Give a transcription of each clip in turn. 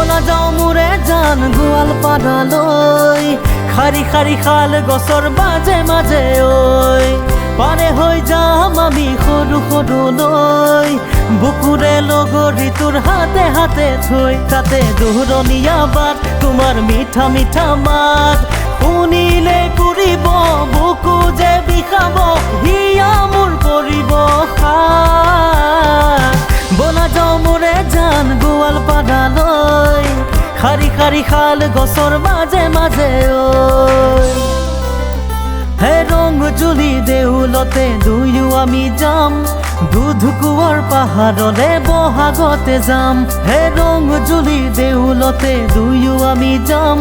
বলা যাও মোৰে জান গোৱালপাৰালৈ খাৰি খাৰি খাল গছৰ মাজে মাজে ঐ পাৰে হৈ যাম আমি সৰু সৰু লৈ বুকুৰে লগৰী তোৰ হাতে হাতে থৈ তাতে দূৰণীয়া বাট তোমাৰ মিঠা মিঠা মাত শুনিলে পুৰিব বুকু যে বিষাব হিয়া মোৰ পৰিব বলা যাও মোৰে জান গোৱালপাৰালৈ খাৰি খাৰি খাল গছৰ মাজে মাজে ঐ হে ৰং জুলি দেউলতে দুয়ো আমি যাম দুধকুৱাৰ পাহাৰলে বহাগতে যাম হে ৰং জুলি দেউলতে দুয়ো আমি যাম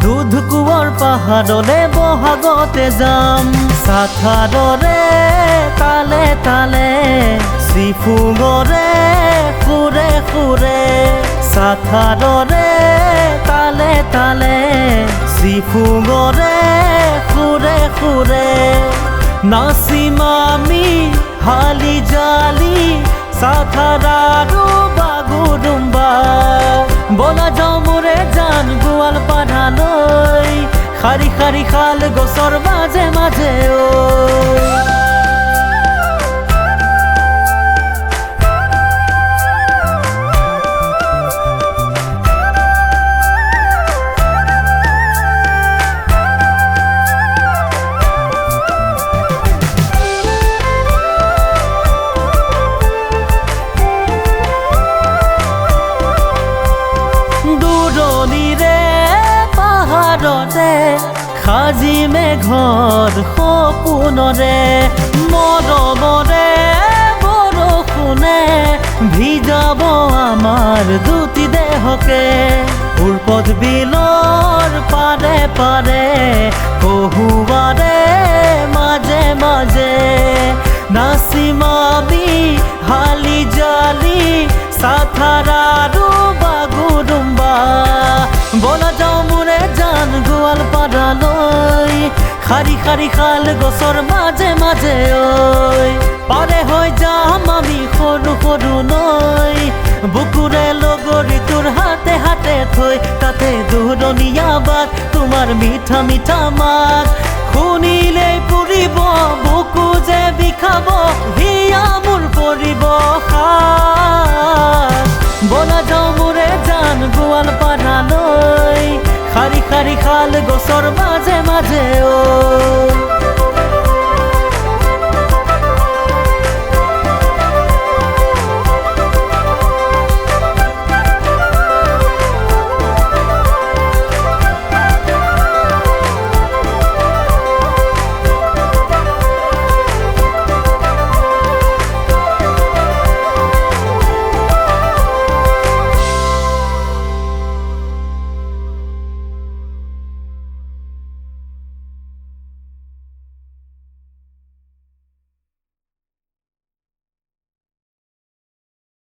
দুধকুৱাৰ পাহাৰলে বহাগতে যাম সাথাৰৰে তালে তালে শ্ৰীফুঙৰে সুৰে সুৰে সাথাৰৰে তালে তালে শ্ৰীফুঙৰে সুৰে সুৰে নাচিম আমি হালি জালি সাথাৰাৰো বাগুৰুম্বা বলা যাও মোৰে জান গোৱালপাৰালৈ খাৰি খাৰি খাল গছৰ মাজে মাজে সাজিমে ঘৰ সপোনৰে মৰমৰে বৰষুণে ভিজাব আমাৰ দুটি দেহকে উৰ্পদ বিলৰ পাৰে পাৰে কহুৱাৰে মাজে মাজে নাচিম আমি হালি জালি সাথাৰাৰো বাগুৰুম্বা বলা যাও মোৰে জান গোৱালপাৰালৈ খাৰি খাৰি খাল গছৰ মাজে মাজে ঐ পাৰে হৈ যাম আমি সৰু সৰু নৈ বুকুৰে লগৰী তোৰ হাতে হাতে থৈ তাতে দূৰণীয়া বাট তোমাৰ মিঠা মিঠা মাত শুনিলে পুৰিব বুকু যে বিষাব হিয়া মোৰ পৰিব বলা যাও মোৰে জান গোৱালপাৰালৈ খাৰি খাৰি খাল গছৰ মাজে মাজে